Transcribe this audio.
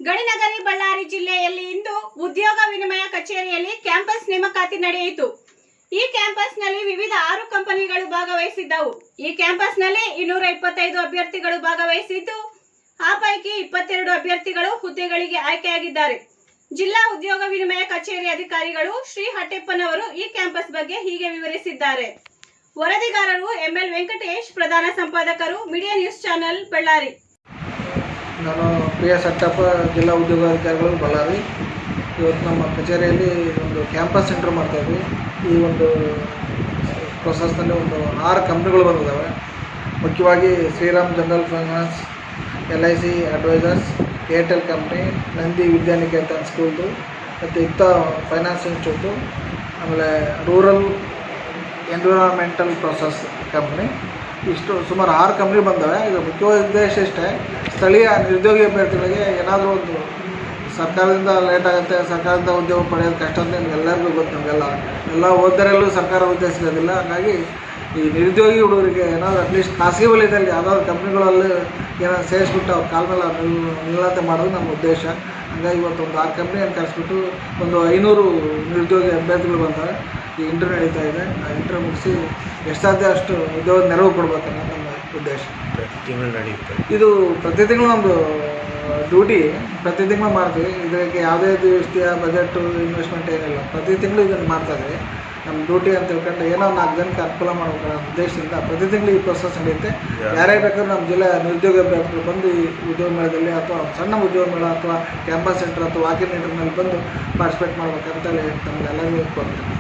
ಗಣಿನಗರಿ ಬಳ್ಳಾರಿ ಜಿಲ್ಲೆಯಲ್ಲಿ ಇಂದು ಉದ್ಯೋಗ ವಿನಿಮಯ ಕಚೇರಿಯಲ್ಲಿ ಕ್ಯಾಂಪಸ್ ನೇಮಕಾತಿ ನಡೆಯಿತು. ಈ ಕ್ಯಾಂಪಸ್ನಲ್ಲಿ ವಿವಿಧ 6 ಕಂಪನಿಗಳು ಭಾಗವಹಿಸಿದ್ದವು. ಈ ಕ್ಯಾಂಪಸ್ನಲ್ಲಿ 225 ಅಭ್ಯರ್ಥಿಗಳು ಭಾಗವಹಿಸಿದ್ದು, ಆ ಪೈಕಿ 22 ಅಭ್ಯರ್ಥಿಗಳು ಹುದ್ದೆಗಳಿಗೆ ಆಯ್ಕೆಯಾಗಿದ್ದಾರೆ. ಜಿಲ್ಲಾ ಉದ್ಯೋಗ ವಿನಿಮಯ ಕಚೇರಿ ಅಧಿಕಾರಿಗಳು ಶ್ರೀ ಹಟ್ಟೆಪ್ಪನವರು ಈ ಕ್ಯಾಂಪಸ್ ಬಗ್ಗೆ ಹೀಗೆ ವಿವರಿಸಿದ್ದಾರೆ. ವರದಿಗಾರರು ಎಂಎಲ್ ವೆಂಕಟೇಶ್, ಪ್ರಧಾನ ಸಂಪಾದಕರು, ಮೀಡಿಯಾ ನ್ಯೂಸ್ ಚಾನೆಲ್, ಬಳ್ಳಾರಿ. ನಾನು PS ಹಟ್ಟಪ್ಪ, ಜಿಲ್ಲಾ ಉದ್ಯೋಗಾಧಿಕಾರಿಗಳು, ಬಳ್ಳಾರಿ. ಇವತ್ತು ನಮ್ಮ ಕಚೇರಿಯಲ್ಲಿ ಒಂದು ಕ್ಯಾಂಪಸ್ ಸೆಂಟರ್ ಮಾಡ್ತಾಯಿದ್ವಿ. ಈ ಒಂದು ಪ್ರೊಸೆಸ್ನಲ್ಲಿ ಒಂದು 6 ಕಂಪ್ನಿಗಳು ಬಂದಿದ್ದಾವೆ. ಮುಖ್ಯವಾಗಿ Shriram general finance, LIC advisors, Airtel company, Nandi Vidyaniketan ಸ್ಕೂಲ್ದು, ಮತ್ತು ಇತ್ತ ಫೈನಾನ್ಸ್ ಇನ್ಸ್ಟಿಟ್ಯೂಟು, ಆಮೇಲೆ ರೂರಲ್ ಎನ್ವಿರಾನ್ಮೆಂಟಲ್ ಪ್ರೊಸೆಸ್ ಕಂಪ್ನಿ. ಇಷ್ಟು ಸುಮಾರು 6 ಕಂಪ್ನಿ ಬಂದವೆ. ಇದರ ಮುಖ್ಯವಾದ ಉದ್ದೇಶ ಇಷ್ಟೇ, ಸ್ಥಳೀಯ ನಿರುದ್ಯೋಗಿ ಅಭ್ಯರ್ಥಿಗಳಿಗೆ ಏನಾದರೂ ಒಂದು ಸರ್ಕಾರದಿಂದ ಲೇಟ್ ಆಗುತ್ತೆ, ಸರ್ಕಾರದಿಂದ ಉದ್ಯೋಗ ಪಡೆಯೋದು ಕಷ್ಟ ಅಂತ ನಿಮಗೆಲ್ಲರಿಗೂ ಗೊತ್ತು. ನಮಗೆಲ್ಲ ಓದ್ದರೆಲ್ಲೂ ಸರ್ಕಾರ ಉದ್ಯೋಗ ಸಿಗೋದಿಲ್ಲ. ಹಾಗಾಗಿ ಈ ನಿರುದ್ಯೋಗಿ ಹುಡುಗರಿಗೆ ಏನಾದರೂ ಅಟ್ಲೀಸ್ಟ್ ಖಾಸಗಿ ವಲಯದಲ್ಲಿ ಯಾವುದಾದ್ರು ಕಂಪ್ನಿಗಳಲ್ಲಿ ಏನಾದ್ರು ಸೇರಿಸ್ಬಿಟ್ಟು ಅವ್ರ ಕಾಲ ಮೇಲೆ ನಿಲ್ಲಂತೆ ಮಾಡೋದು ನಮ್ಮ ಉದ್ದೇಶ. ಹಾಗಾಗಿ ಇವತ್ತು ಒಂದು 6 ಕಂಪ್ನಿಯನ್ನು ಕರೆಸ್ಬಿಟ್ಟು ಒಂದು 500 ನಿರುದ್ಯೋಗಿ ಅಭ್ಯರ್ಥಿಗಳು ಬಂದರೆ ಈ ಇಂಟರ್ವ್ಯೂ ನಡೀತಾ ಇದೆ. ಆ ಇಂಟರ್ವ್ಯೂ ಮುಗಿಸಿ ಎಷ್ಟು ಸಾಧ್ಯ ಅಷ್ಟು ಉದ್ಯೋಗ ನೆರವು ಕೊಡಬೇಕನ್ನೋದು ನಮ್ಮ ಉದ್ದೇಶ. ಪ್ರತಿ ತಿಂಗಳು ನಡೆಯುತ್ತೆ ಇದು. ಪ್ರತಿ ತಿಂಗಳು ನಮ್ಮದು ಡ್ಯೂಟಿ, ಪ್ರತಿ ತಿಂಗಳು ಮಾಡ್ತೀವಿ. ಇದಕ್ಕೆ ಯಾವುದೇ ರೀತಿಯ ಬಜೆಟು ಇನ್ವೆಸ್ಟ್ಮೆಂಟ್ ಏನಿಲ್ಲ. ಪ್ರತಿ ತಿಂಗಳು ಇದನ್ನು ಮಾಡ್ತಾಯಿದ್ವಿ. ನಮ್ಮ ಡ್ಯೂಟಿ ಅಂತ ತಿಳ್ಕೊಂಡು ಏನೋ 4 ಜನಕ್ಕೆ ಅನುಕೂಲ ಮಾಡಬೇಕು ಅನ್ನೋ ಉದ್ದೇಶದಿಂದ ಪ್ರತಿ ತಿಂಗಳು ಈ ಪ್ರೊಸೆಸ್ ನಡೆಯುತ್ತೆ. ಯಾರೇ ಬೇಕಾದ್ರೂ ನಮ್ಮ ಜಿಲ್ಲೆ ನಿರುದ್ಯೋಗ ಅಭ್ಯರ್ಥಿಗಳು ಬಂದು ಈ ಉದ್ಯೋಗ ಮೇಳದಲ್ಲಿ ಅಥವಾ ಸಣ್ಣ ಉದ್ಯೋಗ ಮೇಳ ಅಥವಾ ಕ್ಯಾಂಪಸ್ ಸೆಂಟರ್ ಅಥವಾ ವಾಕಿಂಗ್ ಇಂಟರ್ನಲ್ಲಿ ಬಂದು ಪಾರ್ಟಿಸಿಪೇಟ್ ಮಾಡ್ಬೇಕಂತೇಳಿ ನಮಗೆಲ್ಲರಿಗೂ ಕೋರ್ತೀನಿ.